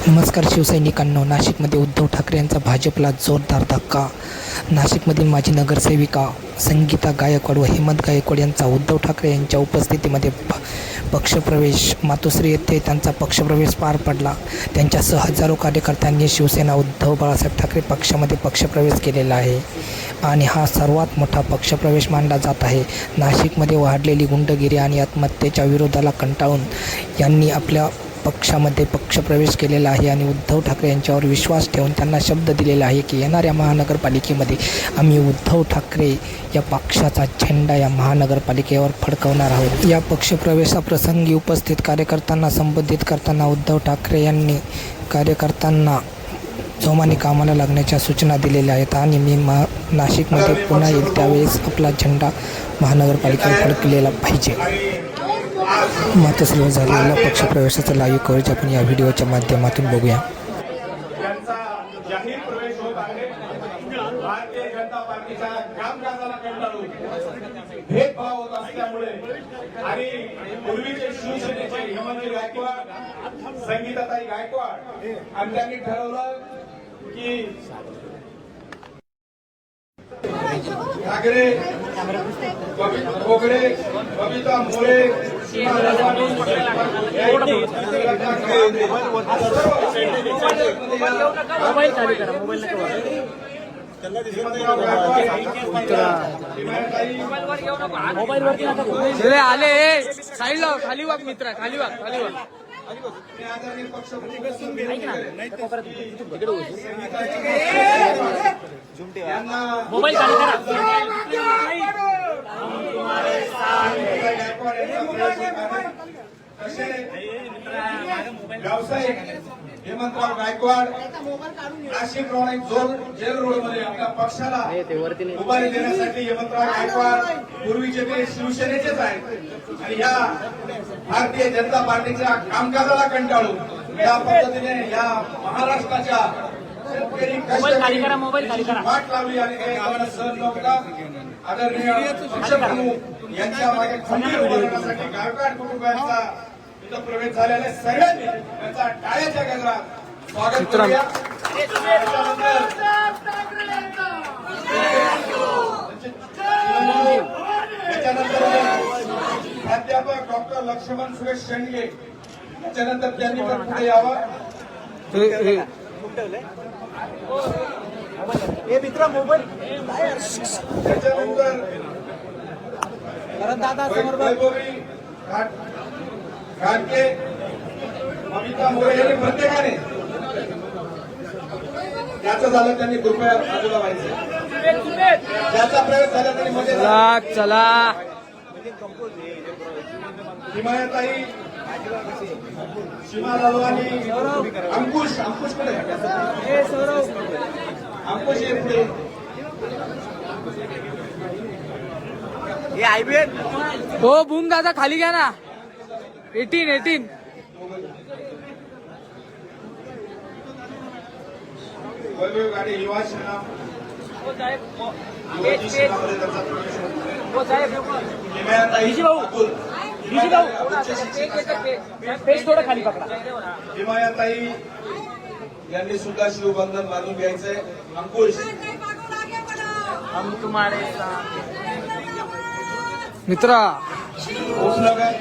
नमस्कार शिवसैनिकांनो, नाशिकमध्ये उद्धव ठाकरे यांचा भाजपला जोरदार धक्का. नाशिकमधील माजी नगरसेविका संगीता गायकवाड व हेमंत गायकवाड यांचा उद्धव ठाकरे यांच्या उपस्थितीमध्ये पक्षप्रवेश. मातोश्री येथे त्यांचा पक्षप्रवेश पार पडला. त्यांच्यासह हजारो कार्यकर्त्यांनी शिवसेना उद्धव बाळासाहेब ठाकरे पक्षामध्ये पक्षप्रवेश केलेला आहे आणि हा सर्वात मोठा पक्षप्रवेश मानला जात आहे. नाशिकमध्ये वाढलेली गुंडगिरी आणि आत्महत्येच्या विरोधाला कंटाळून यांनी आपल्या पक्षामध्ये पक्षप्रवेश केलेला आहे आणि उद्धव ठाकरे यांच्यावर विश्वास ठेवून त्यांना शब्द दिलेला आहे की येणाऱ्या महानगरपालिकेमध्ये आम्ही उद्धव ठाकरे या पक्षाचा झेंडा या महानगरपालिकेवर फडकवणार आहोत. या पक्षप्रवेशाप्रसंगी उपस्थित कार्यकर्त्यांना संबोधित करताना उद्धव ठाकरे यांनी कार्यकर्त्यांना जोमाने कामाला लागण्याच्या सूचना दिलेल्या आहेत आणि मी नाशिकमध्ये पुन्हा येईल त्यावेळेस आपला झेंडा महानगरपालिकेवर फडकलेला पाहिजे. मातोश्रीवर झालेल्या पक्षप्रवेशाचा लाईव्ह कव्हरेज आपण या व्हिडिओच्या माध्यमातून बघूया. त्यांचा जाहीर प्रवेश होत आहे. भारतीय जनता पार्टीच्या कामकाजाला कंटाळून भेदभाव होत असल्यामुळे आणि पूर्वीचे शिवसेनेचे हेमंत गायकवाड, संगीताताई गायकवाड आणि त्यांनी ठरवलं की ठाकरे, कोगडे, बबिता मोरे, आले साईड लाव, खाली वाग मित्रा, खाली वाग, खाली वाग. मोबाईल चालू करा. व्यावसायिक हेमंतराव गायकवाड नाशिक झोन जेल रोडमध्ये आपल्या पक्षाला उभारी देण्यासाठी हेमंतराव गायकवाड पूर्वीचे ते शिवसेनेचेच आहेत आणि या भारतीय जनता पार्टीच्या कामकाजाला कंटाळून या पद्धतीने या महाराष्ट्राच्या शेतकरी वाट लावली आणि काही आम्हाला सहन नव्हता. आदरणीय पक्षप्रमुख यांच्या मागे खंबीर उभं राहण्यासाठी गायकवाड कुटुंबांचा इथं प्रवेश झालेल्या सगळ्यांनी त्यांचा टाळ्याच्या गजरात स्वागत करूया. त्याच्यानंतर प्राध्यापक डॉक्टर लक्ष्मण सुरेश शेंडगे त्याच्यानंतर त्यांनी पण पुढे यावं. त्याच्यानंतर वैभवी घाटके, बबिता मोरे यांनी प्रत्येकाने ज्याचं झालं त्यांनी कृपया बाजूला व्हायचं. ज्याचा प्रयोग झाला त्यांनी मध्ये चला. हिमायताई, सीमा लालवानी, अंकुश कडे अंकुश ये पुढे. हो बूम दादा खाली घ्या ना. 18 वैभव गाडी युवा सेना युवती सेनामध्ये त्यांचा प्रवेश होतो. हिमायताई अतुल, खाली पकडा. हिमायताई यांनी सुद्धा शिवबंधन बांधून घ्यायचंय. अंकुश मित्रा उपनगर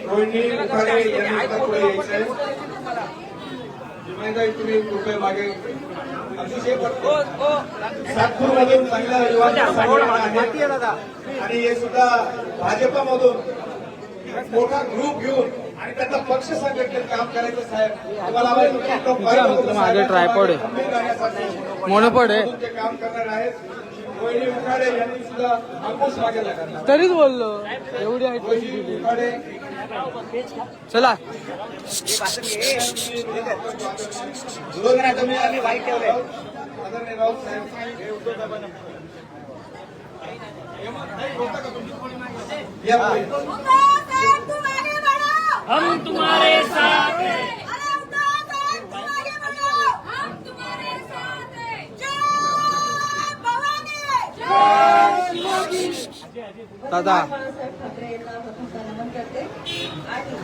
रोहिणी उखाडे यांनी सुद्धा पुढे यायचंय. हिमायताई तुम्ही कृपया मागे. अतिशय नागपूरमधून चांगल्या युवा आणि हे सुद्धा भाजपमधून मोठा ग्रुप घेऊन आणि त्यांचा पक्ष संघटनेत काम करायचं. साहेब मागे ट्रायपॉड मोनोपॉड आहे ते काम करणार आहेत. रोहिणी उखाडे यांनी सुद्धा अंकुश मागे लागणार. तरीच बोललो एवढी आहे. रोहिणी उखाडे चला. आम्ही बाईक ठेवले. आदरणीय राऊत साहेब हम तुम्हारे साथ हैं. दादा बाळासाहेब ठाकरे यांना प्रथम नमन करते. करते आणि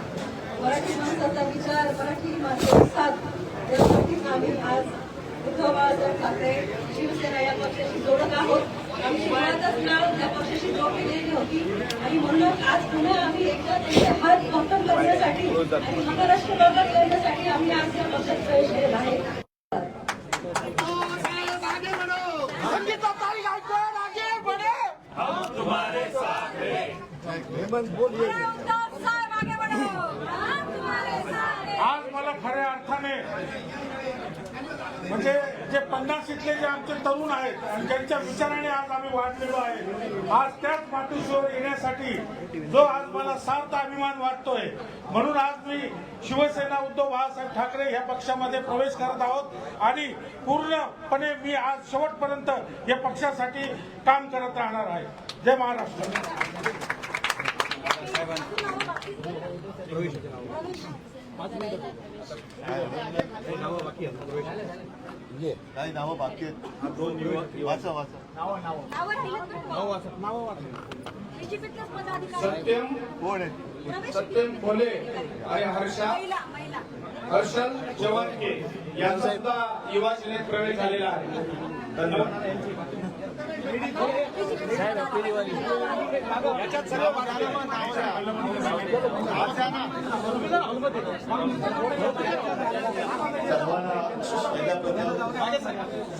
मराठी माणसाचा विचार, मराठी माणसाची साथ यासाठी आम्ही आज उद्धव बाळासाहेब ठाकरे शिवसेना या पक्षाशी जोडत आहोत. आमची मुळातच नाव या पक्षाशी जोडलेली होती आणि म्हणून आज पुन्हा आम्ही एकदा त्यांचे हात भक्कम करण्यासाठी आणि महाराष्ट्र प्रगत करण्यासाठी आम्ही आज या पक्षात प्रवेश केलेला आहे. आज मला खऱ्या अर्थाने म्हणजे जे 50 इथले जे आमचे तरुण आहेत आणि ज्यांच्या विचाराने आज आम्ही वाढलेलो आहे, आज त्याच मातृश्रीवर येण्यासाठी जो आज मला सार्थ अभिमान वाटतोय, म्हणून आज मी शिवसेना उद्धव बाळासाहेब ठाकरे या पक्षामध्ये प्रवेश करत आहोत आणि पूर्णपणे मी आज शेवटपर्यंत या पक्षासाठी काम करत राहणार आहे. जय महाराष्ट्र. काही नावं बाकी आहेत. वाचा वाचा. सत्यम कोण आहे? सत्यम भोले आणि हर्षल जवानके यांचा सुद्धा युवा सेनेत प्रवेश झालेला आहे. धन्यवाद.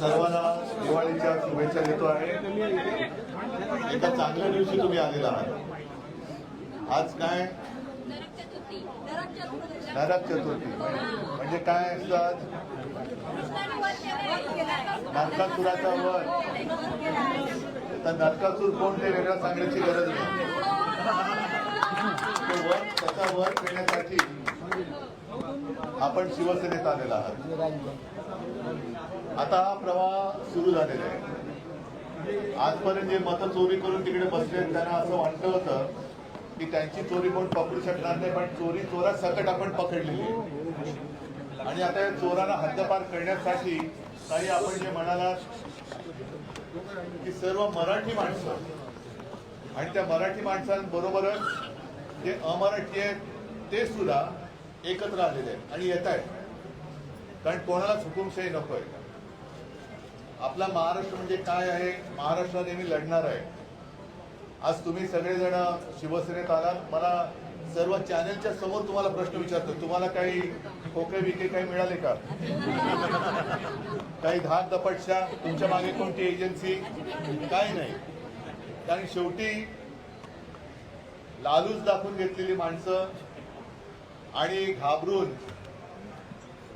सर्वांना दिवाळीच्या शुभेच्छा देतो आहे. एका चांगल्या दिवशी तुम्ही आलेला आहात. आज काय नरक चतुर्थी म्हणजे काय असतं? आज नरकासुराचा वध. तर नरकासूर कोण ते वेगळं सांगण्याची गरज नाही. तो वध त्याचा वध करण्यासाठी आपण शिवसेनेत आलेला आहात. आता हा प्रवाह सुरू झालेला आहे. आजपर्यंत जे मतं चोरी करून तिकडे बसले त्यांना असं वाटलं होतं की त्यांची चोरी कोण पकडू शकणार नाही, पण चोरी चोरा सकट आपण पकडलेली आहे. आणि आता या चोरांना हद्दपार करण्यासाठी काही आपण जे म्हणालात की सर्व मराठी माणसं आणि त्या मराठी माणसांबरोबरच जे अमराठी आहेत ते सुद्धा एकत्र आलेले आहेत आणि येत आहेत. कारण कोणालाच हुकुमशाही नकोय. आपला महाराष्ट्र म्हणजे काय आहे? महाराष्ट्र नेहमी लढणार आहे. आज तुम्ही सगळेजण शिवसेनेत आलात. मला सर्व चॅनलच्या समोर तुम्हाला प्रश्न विचारतो, तुम्हाला काही खोके बिके काही मिळाले का? काही धाक दपटशा? तुमच्या मागे कोणती एजन्सी? काही नाही. कारण शेवटी लालूच दाखवून घेतलेली माणसं आणि घाबरून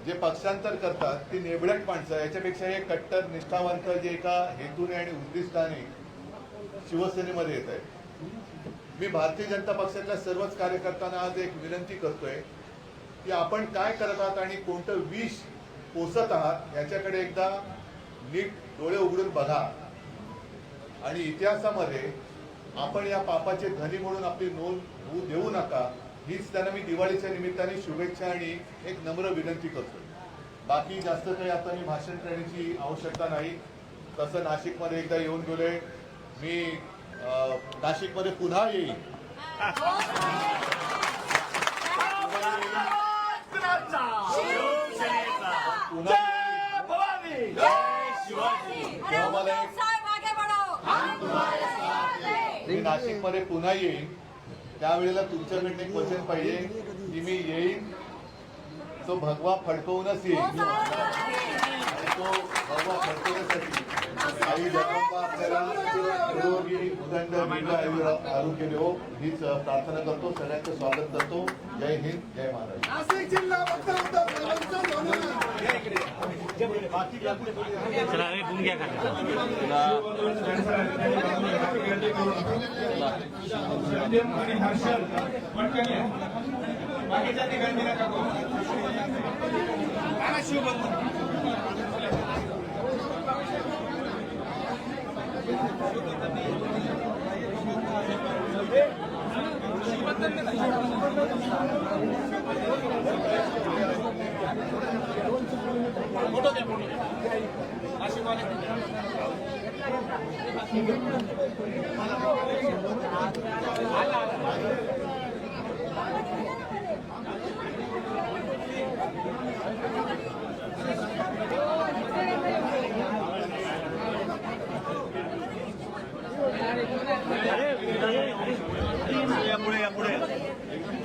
जे पक्षांतर करतात ती नेबडक माणसं. याच्यापेक्षा हे कट्टर निष्ठावंत जे एका हेतूने आणि उद्दिष्टाने शिवसेनेमध्ये येत आहे. मी भारतीय जनता पक्षातल्या सर्वच कार्यकर्त्यांना आज एक विनंती करतोय की आपण काय करत आहात आणि कोणतं विष पोसत आहात याच्याकडे एकदा नीट डोळे उघडून बघा. आणि इतिहासामध्ये आपण या पापाचे धनी म्हणून आपली नोंद होऊ देऊ नका. हीच त्यांना मी दिवाळीच्या निमित्ताने शुभेच्छा आणि एक नम्र विनंती करतो. बाकी जास्त काही आता मी भाषण करण्याची आवश्यकता नाही. तसं नाशिकमध्ये एकदा येऊन गेलोय मी. नाशिकमध्ये पुन्हा येईल. मी नाशिकमध्ये पुन्हा येईन. त्यावेळेला तुमच्याकडनं एक वचन पाहिजे की मी येईन तो भगवा फडकवूनच येईल. आणि तो भगवा फडकवण्यासाठी काही जगदंबा आपल्याला निरोगी उदंड दीर्घ आरोग्य देवो हीच प्रार्थना करतो. सगळ्यांचं स्वागत करतो. जय हिंद, जय महाराष्ट्र. सत्यम आणि हर्षल पटकन या. बाकीच्या ठिकाणी नका करू.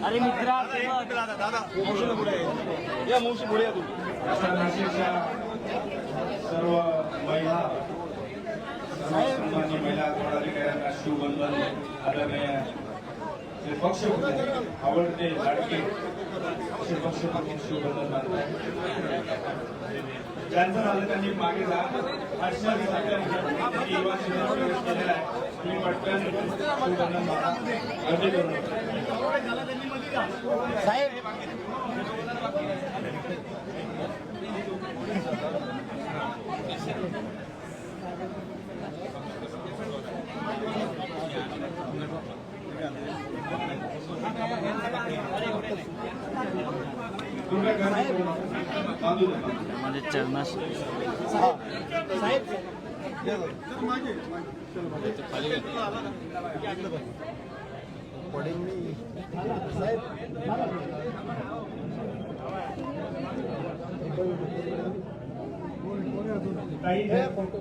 अरे मित्रा अशा नाशिकच्या सर्व महिला सन्माननीय महिला पदाधिकाऱ्यांना शिवबंधन आदरणीय जे पक्ष आवडते लाडके असे पक्ष शिवबंधन बांधतात ज्यांचं झालं त्यांनी मागे जा अशा युवा शिबिरात प्रवेश केलेला आहे तुम्ही पटकन शिवबंधन बांधा गर्दी करू नका. तुम्ही गर्दी करू नका. बांधू नका. म्हणजे चरणास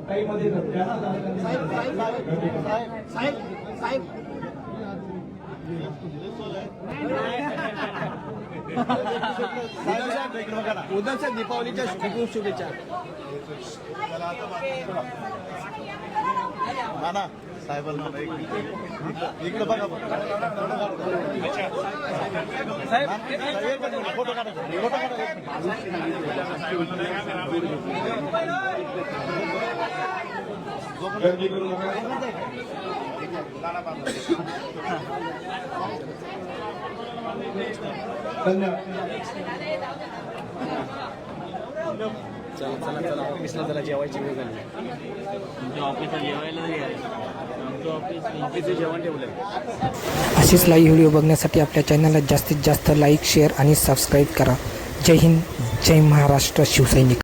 काही मध्ये गर्दी उद्याच्या दीपावलीच्या खूप शुभेच्छा. नाना साहेबांना इकडे बघा फोटो काढा गर्दी करू नका. चला ऑफिसला जरा जेवायची वेळ झाली. तुमच्या ऑफिसला जेवायला नाही आहे आमचं ऑफिसचं जेवण ठेवलं. असेच लाईव्ह व्हिडिओ बघण्यासाठी आपल्या चॅनलला जास्तीत जास्त लाईक शेअर आणि सबस्क्राईब करा. जय हिंद, जय महाराष्ट्र, शिवसैनिक.